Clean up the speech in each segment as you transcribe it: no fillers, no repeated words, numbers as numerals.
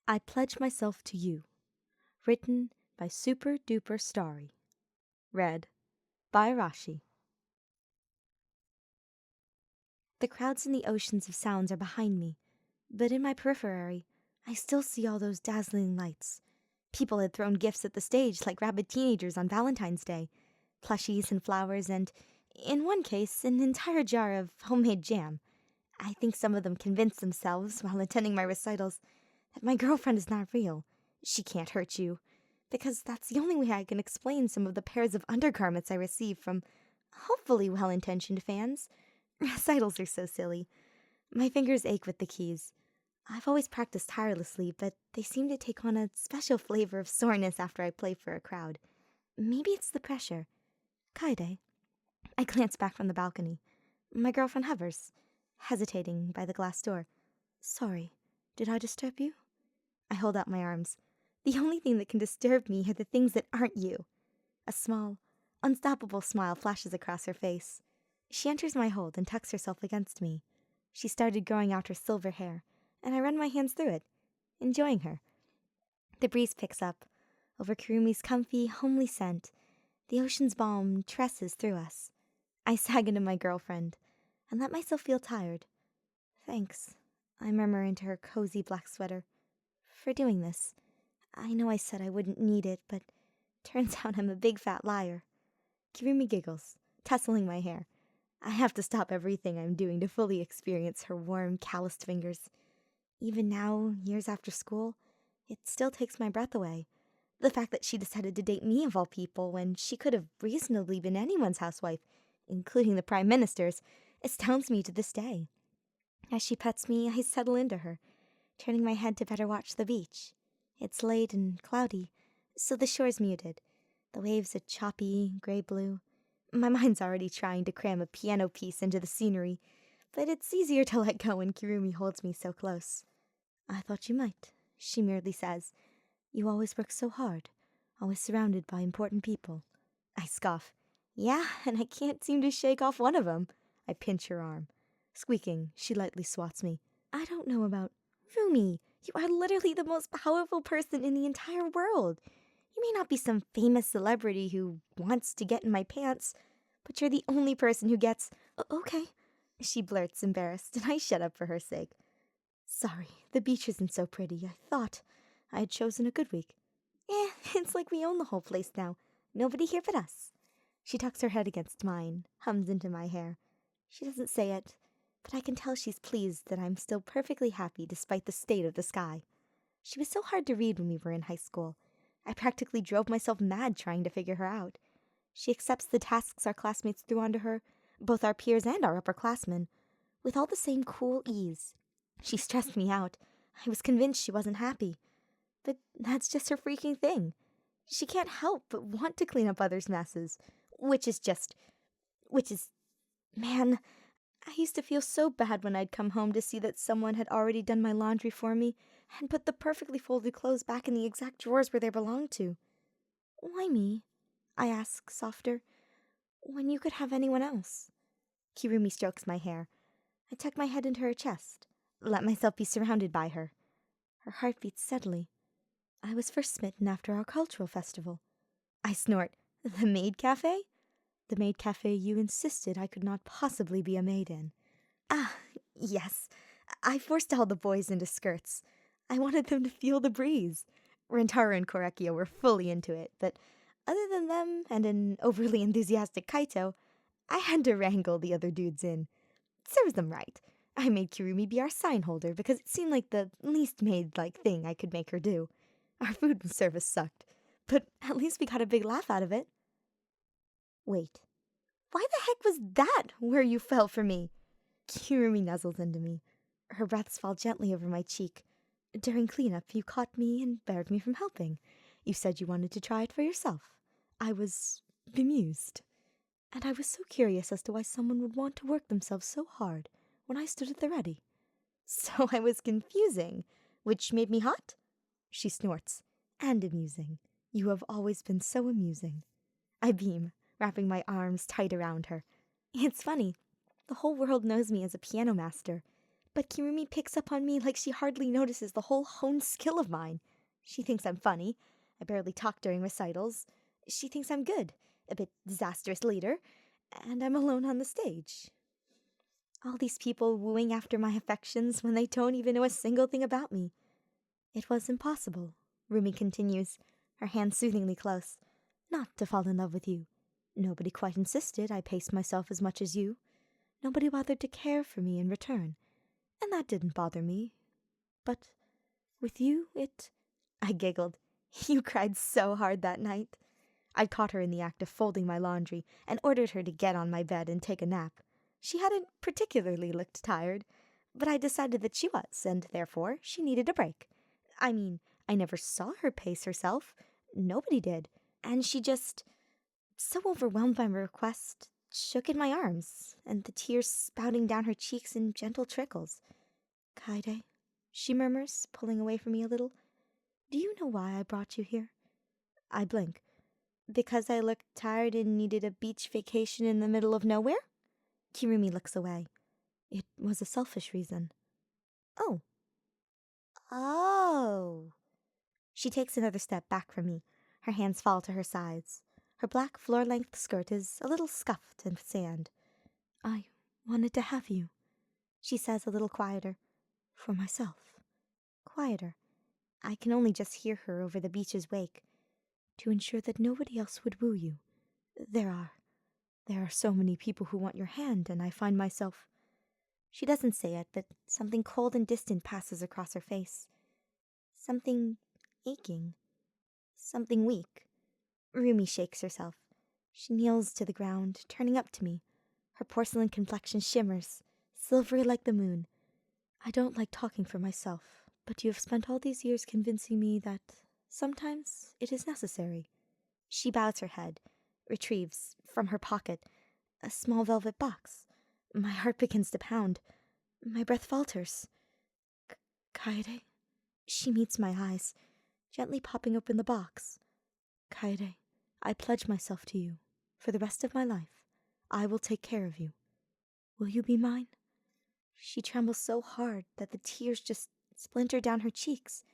I Pledge Myself to You. Written by Super Duper Starry. Read by Rashi. The crowds in the oceans of sounds are behind me, but in my periphery, I still see all those dazzling lights. People had thrown gifts at the stage like rabid teenagers on Valentine's Day. Plushies and flowers and, in one case, an entire jar of homemade jam. I think some of them convinced themselves, while attending my recitals, that my girlfriend is not real. She can't hurt you. Because that's the only way I can explain some of the pairs of undergarments I receive from hopefully well-intentioned fans. Recitals are so silly. My fingers ache with the keys. I've always practiced tirelessly, but they seem to take on a special flavor of soreness after I play for a crowd. Maybe it's the pressure. Kaede. I glance back from the balcony. My girlfriend hovers, hesitating by the glass door. Sorry, did I disturb you? I hold out my arms. The only thing that can disturb me are the things that aren't you. A small, unstoppable smile flashes across her face. She enters my hold and tucks herself against me. She started growing out her silver hair, and I run my hands through it, enjoying her. The breeze picks up. Over Kirumi's comfy, homely scent, the ocean's balm tresses through us. I sag into my girlfriend and let myself feel tired. Thanks, I murmur into her cozy black sweater, for doing this. I know I said I wouldn't need it, but turns out I'm a big fat liar. Kirumi giggles, tussling my hair. I have to stop everything I'm doing to fully experience her warm, calloused fingers. Even now, years after school, it still takes my breath away. The fact that she decided to date me of all people when she could have reasonably been anyone's housewife, including the Prime Minister's, astounds me to this day. As she pets me, I settle into her, turning my head to better watch the beach. It's late and cloudy, so the shore's muted. The waves are choppy, gray-blue. My mind's already trying to cram a piano piece into the scenery, but it's easier to let go when Kirumi holds me so close. I thought you might, she merely says. You always work so hard, always surrounded by important people. I scoff. Yeah, and I can't seem to shake off one of them. I pinch her arm. Squeaking, she lightly swats me. I don't know about Rumi. You are literally the most powerful person in the entire world. You may not be some famous celebrity who wants to get in my pants, but you're the only person who gets, okay, she blurts, embarrassed, and I shut up for her sake. Sorry, the beach isn't so pretty. I thought I had chosen a good week. It's like we own the whole place now. Nobody here but us. She tucks her head against mine, hums into my hair. She doesn't say it, but I can tell she's pleased that I'm still perfectly happy despite the state of the sky. She was so hard to read when we were in high school. I practically drove myself mad trying to figure her out. She accepts the tasks our classmates threw onto her, both our peers and our upperclassmen, with all the same cool ease. She stressed me out. I was convinced she wasn't happy. But that's just her freaking thing. She can't help but want to clean up others' messes, man, I used to feel so bad when I'd come home to see that someone had already done my laundry for me and put the perfectly folded clothes back in the exact drawers where they belonged to. Why me? I ask, softer. When you could have anyone else. Kirumi strokes my hair. I tuck my head into her chest, let myself be surrounded by her. Her heart beats steadily. I was first smitten after our cultural festival. I snort. The maid cafe? The maid cafe you insisted I could not possibly be a maid in. Ah, yes. I forced all the boys into skirts. I wanted them to feel the breeze. Rentaro and Korekiyo were fully into it, but other than them and an overly enthusiastic Kaito, I had to wrangle the other dudes in. Serves them right. I made Kirumi be our sign holder because it seemed like the least maid-like thing I could make her do. Our food and service sucked, but at least we got a big laugh out of it. Wait, why the heck was that where you fell for me? Kirumi nuzzles into me. Her breaths fall gently over my cheek. During cleanup, you caught me and barred me from helping. You said you wanted to try it for yourself. I was bemused. And I was so curious as to why someone would want to work themselves so hard when I stood at the ready. So I was confusing, which made me hot? She snorts. And amusing. You have always been so amusing. I beam, wrapping my arms tight around her. It's funny. The whole world knows me as a piano master, But Kirumi picks up on me like she hardly notices the whole honed skill of mine. She thinks I'm funny. I barely talk during recitals. She thinks I'm good, a bit disastrous leader, and I'm alone on the stage. All these people wooing after my affections when they don't even know a single thing about me. It was impossible, Rumi continues, her hand soothingly close, not to fall in love with you. Nobody quite insisted I paced myself as much as you. Nobody bothered to care for me in return, and that didn't bother me. But with you, I giggled. You cried so hard that night. I caught her in the act of folding my laundry and ordered her to get on my bed and take a nap. She hadn't particularly looked tired, but I decided that she was, and therefore she needed a break. I mean, I never saw her pace herself. Nobody did. And she just, so overwhelmed by my request, shook in my arms, and the tears spouting down her cheeks in gentle trickles. Kaede, she murmurs, pulling away from me a little. Do you know why I brought you here? I blink. Because I looked tired and needed a beach vacation in the middle of nowhere? Kirumi looks away. It was a selfish reason. Oh. Oh. She takes another step back from me. Her hands fall to her sides. Her black floor-length skirt is a little scuffed in sand. I wanted to have you, she says a little quieter. For myself. Quieter. I can only just hear her over the beach's wake. To ensure that nobody else would woo you. There are so many people who want your hand, and I find myself... She doesn't say it, but something cold and distant passes across her face. Something aching. Something weak. Rumi shakes herself. She kneels to the ground, turning up to me. Her porcelain complexion shimmers, silvery like the moon. I don't like talking for myself, but you have spent all these years convincing me that sometimes it is necessary. She bows her head, retrieves, from her pocket, a small velvet box. My heart begins to pound. My breath falters. Kaede? She meets my eyes, gently popping open the box. Kaede, I pledge myself to you. For the rest of my life, I will take care of you. Will you be mine? She trembles so hard that the tears just splinter down her cheeks.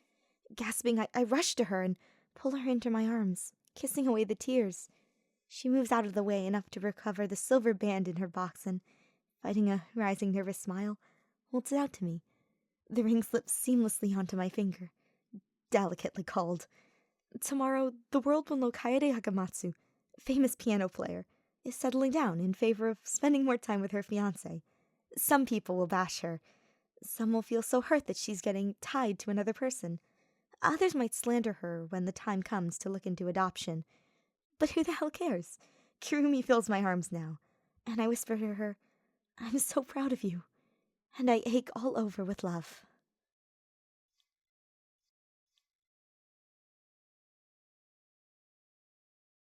Gasping, I rush to her and pull her into my arms, kissing away the tears. She moves out of the way enough to recover the silver band in her box and, fighting a rising nervous smile, holds it out to me. The ring slips seamlessly onto my finger, delicately called. Tomorrow, the world will know Kaede Hakamatsu, famous piano player, is settling down in favor of spending more time with her fiancé. Some people will bash her. Some will feel so hurt that she's getting tied to another person. Others might slander her when the time comes to look into adoption. But who the hell cares? Kirumi fills my arms now, and I whisper to her, I'm so proud of you, and I ache all over with love.